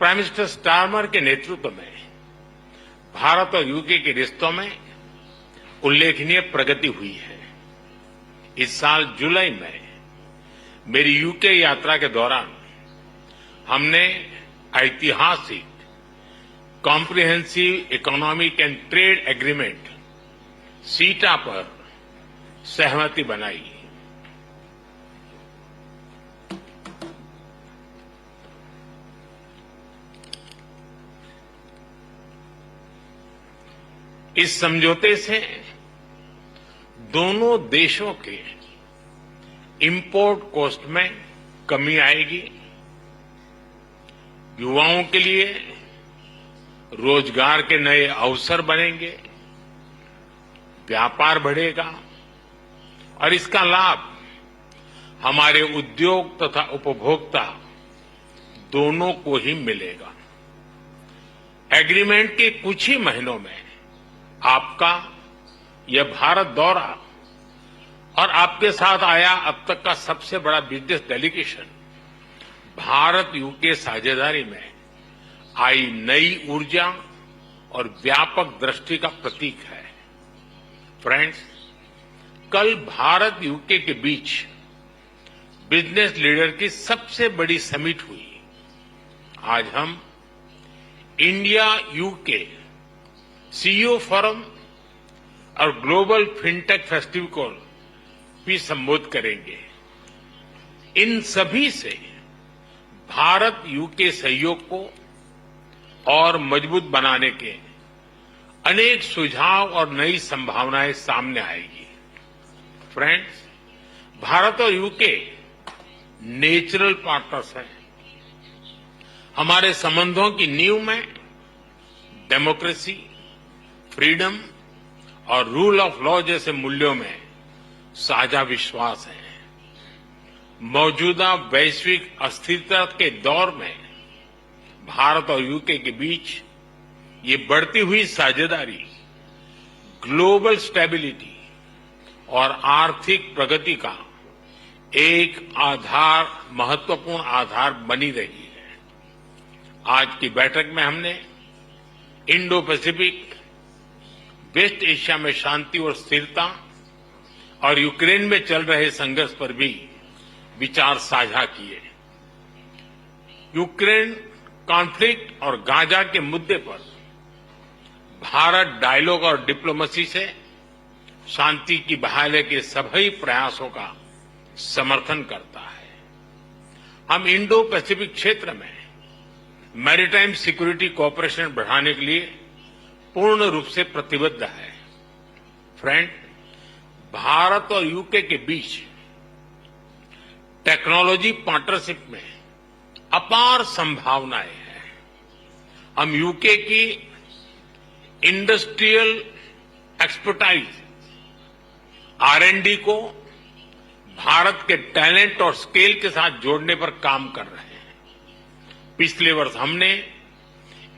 Prime minister Starmer के नेतृत्व में भारत और यूके के रिश्तों में उल्लेखनीय प्रगति हुई है। इस साल जुलाई में मेरी यूके यात्रा के दौरान हमने ऐतिहासिक comprehensive economic and trade agreement सीटा पर सहमति बनाई। इस समझौते से दोनों देशों के इंपोर्ट कॉस्ट में कमी आएगी, युवाओं के लिए रोजगार के नए अवसर बनेंगे, व्यापार बढ़ेगा और इसका लाभ हमारे उद्योग तथा उपभोक्ता दोनों को ही मिलेगा। एग्रीमेंट के कुछ ही महीनों में आपका यह भारत दौरा और आपके साथ आया अब तक का सबसे बड़ा बिजनेस डेलीगेशन भारत यूके साझेदारी में आई नई ऊर्जा और व्यापक दृष्टि का प्रतीक है। फ्रेंड्स, कल भारत यूके के बीच बिजनेस लीडर की सबसे बड़ी समिट हुई। आज हम इंडिया यूके सीईओ फोरम और ग्लोबल फिनटेक फेस्टिवल को भी संबोधित करेंगे। इन सभी से भारत यूके सहयोग को और मजबूत बनाने के अनेक सुझाव और नई संभावनाएं सामने आएगी। फ्रेंड्स, भारत और यूके नेचुरल पार्टनर्स हैं। हमारे संबंधों की नींव में डेमोक्रेसी, फ्रीडम और रूल ऑफ लॉ जैसे मूल्यों में साझा विश्वास है। मौजूदा वैश्विक अस्थिरता के दौर में भारत और यूके के बीच ये बढ़ती हुई साझेदारी ग्लोबल स्टेबिलिटी और आर्थिक प्रगति का एक महत्वपूर्ण आधार बनी रही है। आज की बैठक में हमने इंडो पैसिफिक, वेस्ट एशिया में शांति और स्थिरता और यूक्रेन में चल रहे संघर्ष पर भी विचार साझा किए। यूक्रेन कॉन्फ्लिक्ट और गाजा के मुद्दे पर भारत डायलॉग और डिप्लोमेसी से शांति की बहाली के सभी प्रयासों का समर्थन करता है। हम इंडो पैसिफिक क्षेत्र में मैरीटाइम सिक्योरिटी कोऑपरेशन बढ़ाने के लिए पूर्ण रूप से प्रतिबद्ध है। फ्रेंड, भारत और यूके के बीच टेक्नोलॉजी पार्टनरशिप में अपार संभावनाएं हैं। हम यूके की इंडस्ट्रियल एक्सपर्टाइज R&D को भारत के टैलेंट और स्केल के साथ जोड़ने पर काम कर रहे हैं। पिछले वर्ष हमने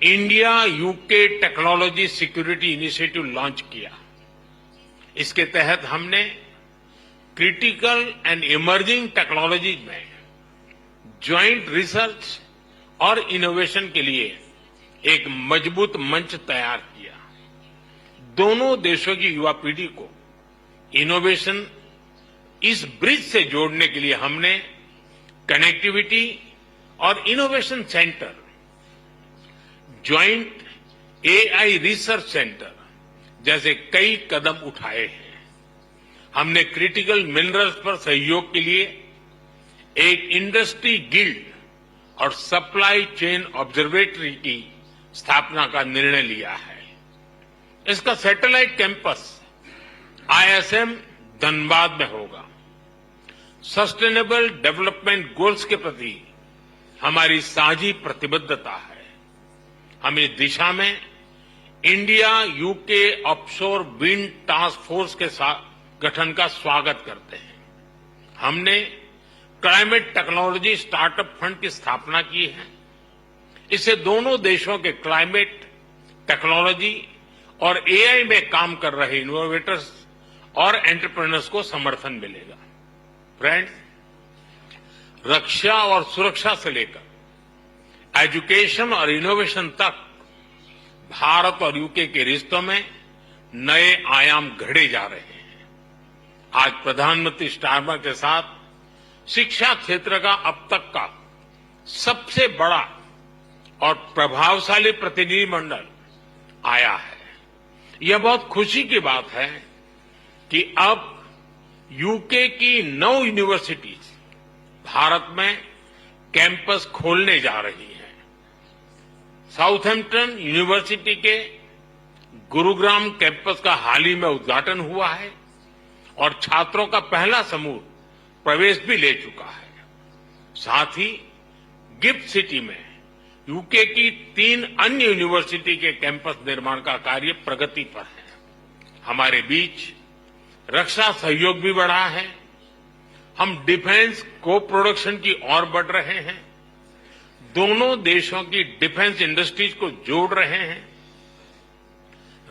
India UK technology security initiative launch किया। इसके तहत हमने क्रिटिकल एंड इमर्जिंग टेक्नोलॉजीज में ज्वाइंट रिसर्च और इनोवेशन के लिए एक मजबूत मंच तैयार किया। दोनों देशों की युवा पीढ़ी को इनोवेशन इस ब्रिज से जोड़ने के लिए हमने कनेक्टिविटी और innovation centre, joint AI research centre जैसे कई कदम उठाए हैं। हमने क्रिटिकल मिनरल्स पर सहयोग के लिए एक इंडस्ट्री गिल्ड और सप्लाई चेन ऑब्जर्वेटरी की स्थापना का निर्णय लिया है। इसका सैटेलाइट कैंपस ISM धनबाद में होगा। सस्टेनेबल डेवलपमेंट गोल्स के प्रति हमारी साझी प्रतिबद्धता है। हम इस दिशा में India UK offshore wind task force के गठन का स्वागत करते हैं। हमने क्लाइमेट टेक्नोलॉजी स्टार्टअप फंड की स्थापना की है। इससे दोनों देशों के क्लाइमेट टेक्नोलॉजी और AI में काम कर रहे इनोवेटर्स और एंटरप्रेन्योर्स को समर्थन मिलेगा। फ्रेंड्स, रक्षा और सुरक्षा से लेकर एजुकेशन और इनोवेशन तक भारत और यूके के रिश्तों में नए आयाम घड़े जा रहे हैं। आज प्रधानमंत्री स्टारमर के साथ शिक्षा क्षेत्र का अब तक का सबसे बड़ा और प्रभावशाली प्रतिनिधिमंडल आया है। यह बहुत खुशी की बात है कि अब यूके की 9 यूनिवर्सिटीज भारत में कैंपस खोलने जा रही हैं। साउथहैम्पटन यूनिवर्सिटी के गुरुग्राम कैंपस का हाल ही में उद्घाटन हुआ है और छात्रों का पहला समूह प्रवेश भी ले चुका है। साथ ही गिफ्ट सिटी में यूके की 3 अन्य यूनिवर्सिटी के कैंपस निर्माण का कार्य प्रगति पर है। हमारे बीच रक्षा सहयोग भी बढ़ा है। हम डिफेंस को प्रोडक्शन की ओर बढ़ रहे हैं। दोनों देशों की डिफेंस इंडस्ट्रीज को जोड़ रहे हैं।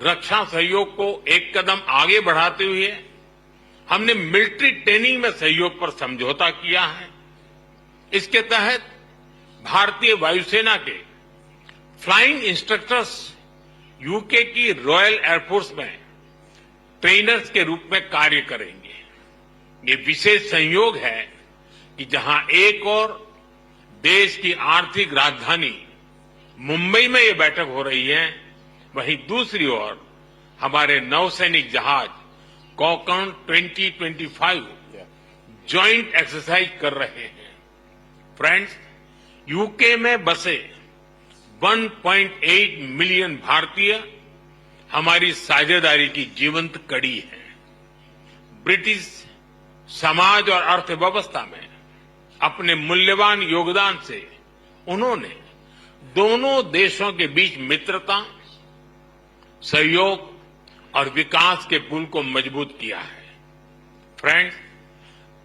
रक्षा सहयोग को एक कदम आगे बढ़ाते हुए हमने मिलिट्री ट्रेनिंग में सहयोग पर समझौता किया है। इसके तहत भारतीय वायुसेना के फ्लाइंग इंस्ट्रक्टर्स यूके की रॉयल एयरफोर्स में ट्रेनर्स के रूप में कार्य करेंगे। ये विशेष संयोग है कि जहां एक और देश की आर्थिक राजधानी मुंबई में ये बैठक हो रही है, वहीं दूसरी ओर हमारे नौसैनिक जहाज कॉकन 2025 ज्वाइंट एक्सरसाइज कर रहे हैं। फ्रेंड्स, यूके में बसे 1.8 मिलियन भारतीय हमारी साझेदारी की जीवंत कड़ी है। ब्रिटिश समाज और अर्थव्यवस्था में अपने मूल्यवान योगदान से उन्होंने दोनों देशों के बीच मित्रता, सहयोग और विकास के पुल को मजबूत किया है। फ्रेंड्स,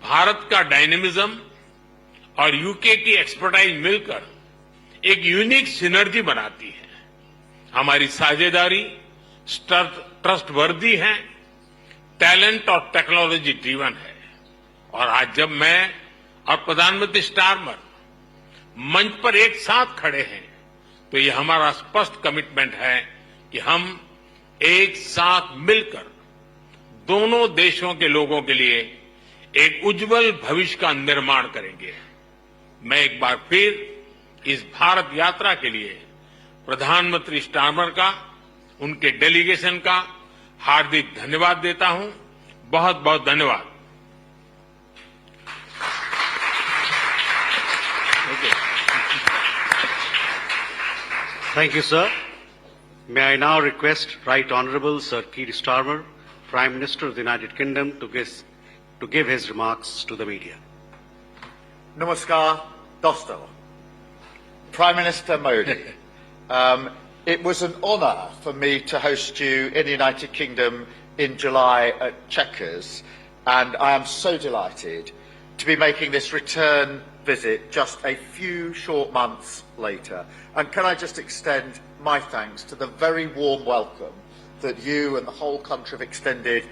भारत का डायनेमिज्म और यूके की एक्सपर्टाइज मिलकर एक यूनिक सिनर्जी बनाती है। हमारी साझेदारी ट्रस्टवर्दी है, टैलेंट और टेक्नोलॉजी ड्रिवन है। और आज जब मैं और प्रधानमंत्री स्टारमर मंच पर एक साथ खड़े हैं, तो ये हमारा स्पष्ट कमिटमेंट है कि हम एक साथ मिलकर दोनों देशों के लोगों के लिए एक उज्जवल भविष्य का निर्माण करेंगे। मैं एक बार फिर इस भारत यात्रा के लिए प्रधानमंत्री स्टारमर का, उनके डेलीगेशन का हार्दिक धन्यवाद देता हूं। बहुत बहुत धन्यवाद। Thank you, sir. May I now request Right Honourable Sir Keir Starmer, Prime Minister of the United Kingdom, to give his remarks to the media. Namaskar, Dosto. Prime Minister Modi, it was an honour for me to host you in the United Kingdom in July at Chequers, and I am so delighted to be making this return visit just a few short months later. And can I just extend my thanks to the very warm welcome that you and the whole country have extended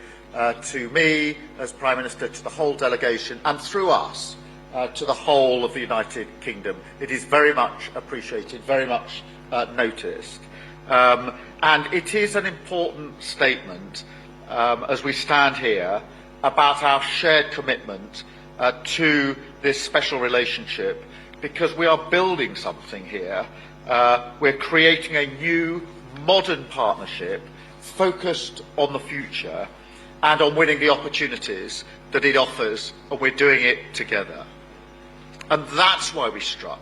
to me as Prime Minister, to the whole delegation, and through us to the whole of the United Kingdom. It is very much appreciated, very much noticed. And it is an important statement as we stand here about our shared commitment to this special relationship, because we are building something here. We're creating a new, modern partnership focused on the future and on winning the opportunities that it offers, and we're doing it together. And that's why we struck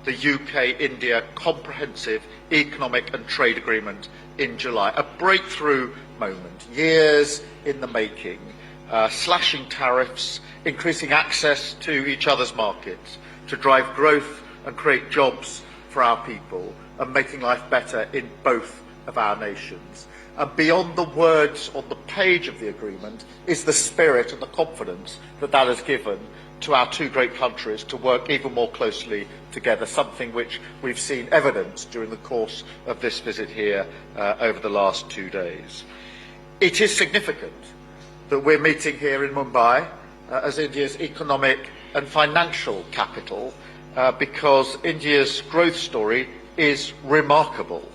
the UK-India Comprehensive Economic and Trade Agreement in July, a breakthrough moment, years in the making, slashing tariffs, increasing access to each other's markets to drive growth and create jobs for our people, and making life better in both of our nations. And beyond the words on the page of the agreement is the spirit and the confidence that that has given to our two great countries to work even more closely together, something which we've seen evidence during the course of this visit here over the last 2 days. It is significant that we're meeting here in Mumbai as India's economic and financial capital because India's growth story is remarkable.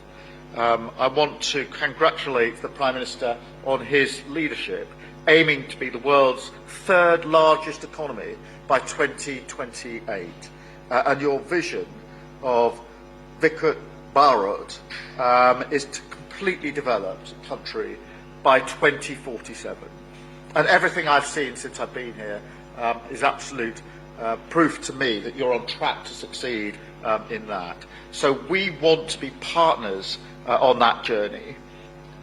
I want to congratulate the Prime Minister on his leadership, aiming to be the world's third largest economy by 2028. And your vision of Viksit Bharat is to completely developed country by 2047. And everything I've seen since I've been here is absolute proof to me that you're on track to succeed in that. So we want to be partners on that journey.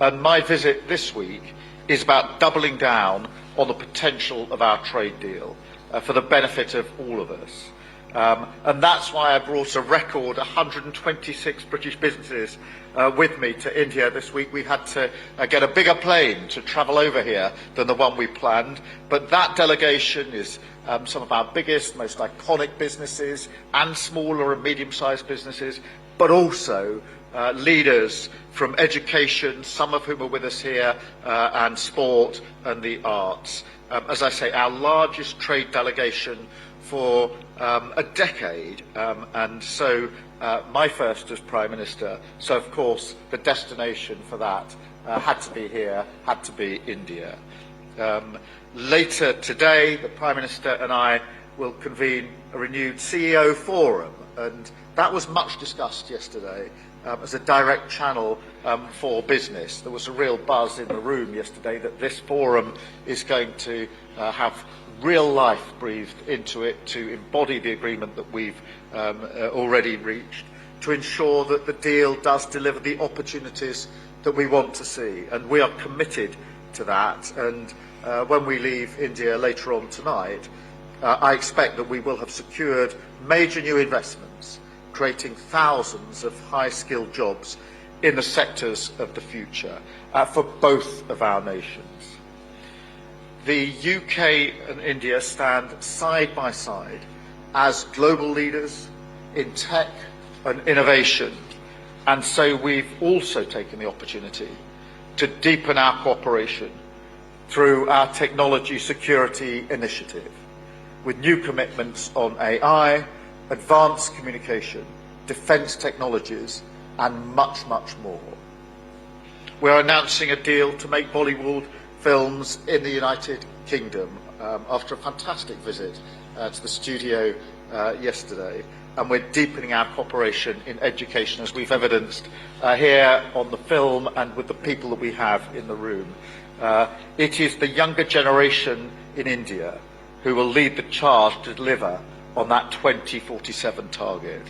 And my visit this week is about doubling down on the potential of our trade deal for the benefit of all of us. And that's why I brought a record 126 British businesses with me to India this week. We had to get a bigger plane to travel over here than the one we planned. But that delegation is some of our biggest, most iconic businesses and smaller and medium-sized businesses, but also leaders from education, some of whom are with us here, and sport and the arts. As I say, our largest trade delegation for a decade, and so my first as Prime Minister, so of course the destination for that had to be here, had to be India. Later today, the Prime Minister and I will convene a renewed CEO forum, and that was much discussed yesterday as a direct channel for business. There was a real buzz in the room yesterday that this forum is going to have real life breathed into it to embody the agreement that we've already reached, to ensure that the deal does deliver the opportunities that we want to see. And we are committed to that. And when we leave India later on tonight, I expect that we will have secured major new investments, creating thousands of high-skilled jobs in the sectors of the future for both of our nations. The UK and India stand side by side as global leaders in tech and innovation, and so we've also taken the opportunity to deepen our cooperation through our technology security initiative, with new commitments on AI, advanced communication, defence technologies, and much, much more. We are announcing a deal to make Bollywood films in the United Kingdom after a fantastic visit to the studio yesterday, and we're deepening our cooperation in education, as we've evidenced here on the film and with the people that we have in the room. It is the younger generation in India who will lead the charge to deliver on that 2047 target.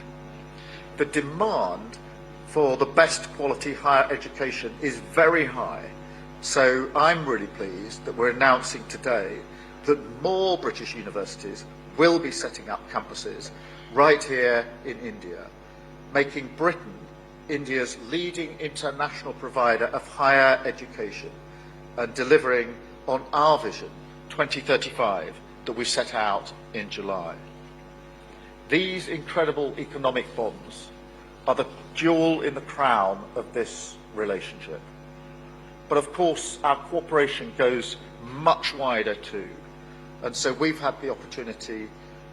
The demand for the best quality higher education is very high. So I'm really pleased that we're announcing today that more British universities will be setting up campuses right here in India, making Britain India's leading international provider of higher education and delivering on our vision 2035 that we set out in July. These incredible economic bonds are the jewel in the crown of this relationship. But of course, our cooperation goes much wider too. And so we've had the opportunity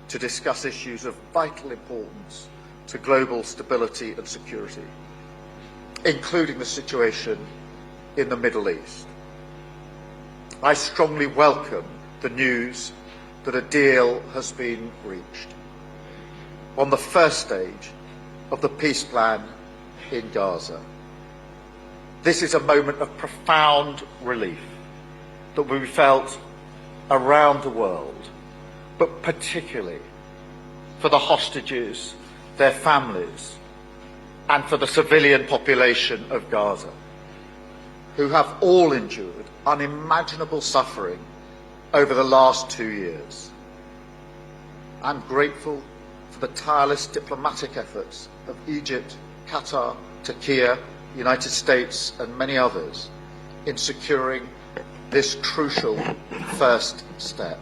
to discuss issues of vital importance to global stability and security, including the situation in the Middle East. I strongly welcome the news that a deal has been reached on the first stage of the peace plan in Gaza. This is a moment of profound relief that we felt around the world, but particularly for the hostages, their families, and for the civilian population of Gaza, who have all endured unimaginable suffering over the last 2 years. I'm grateful for the tireless diplomatic efforts of Egypt, Qatar, Turkey, United States and many others in securing this crucial first step.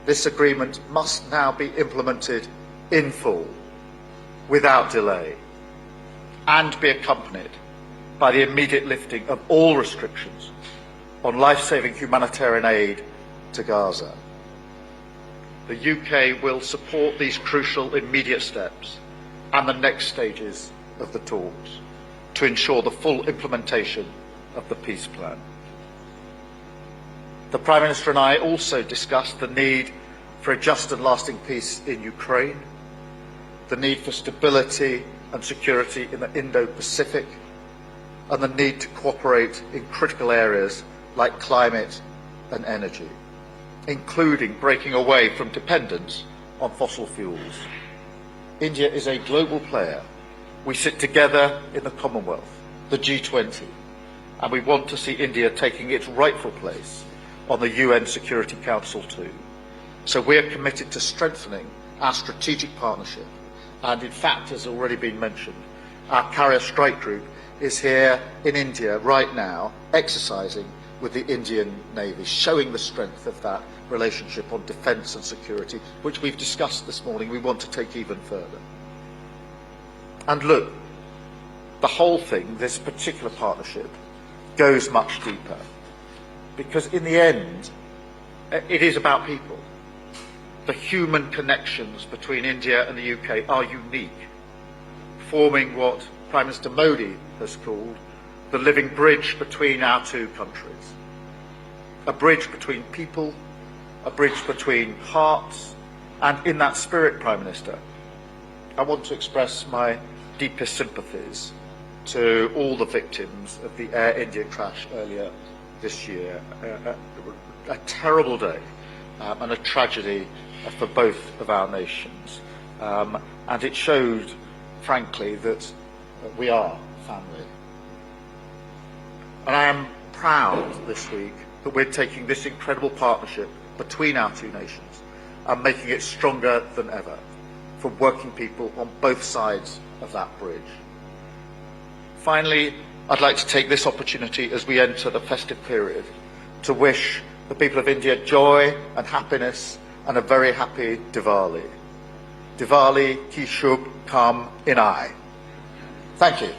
This agreement must now be implemented in full, without delay, and be accompanied by the immediate lifting of all restrictions on life-saving humanitarian aid to Gaza. the UK will support these crucial immediate steps and the next stages of the talks to ensure the full implementation of the peace plan. The Prime Minister and I also discussed the need for a just and lasting peace in Ukraine, the need for stability and security in the Indo-Pacific, and the need to cooperate in critical areas like climate and energy, including breaking away from dependence on fossil fuels. India is a global player. We sit together in the Commonwealth, the G20, and we want to see India taking its rightful place on the UN Security Council too. So we are committed to strengthening our strategic partnership. And in fact, as already been mentioned, our carrier strike group is here in India right now, exercising with the Indian Navy, showing the strength of that relationship on defence and security, which we've discussed this morning. We want to take even further. And look, the whole thing, this particular partnership, goes much deeper. Because in the end, it is about people. The human connections between India and the UK are unique, forming what Prime Minister Modi has called the living bridge between our two countries. A bridge between people, a bridge between hearts, and in that spirit, Prime Minister, I want to express my deepest sympathies to all the victims of the Air India crash earlier this year. A terrible day and a tragedy for both of our nations. And it showed, frankly, that we are family. And I am proud this week that we're taking this incredible partnership between our two nations and making it stronger than ever for working people on both sides of that bridge. Finally, I'd like to take this opportunity as we enter the festive period to wish the people of India joy and happiness and a very happy Diwali. Diwali ki shubh kam inai. Thank you.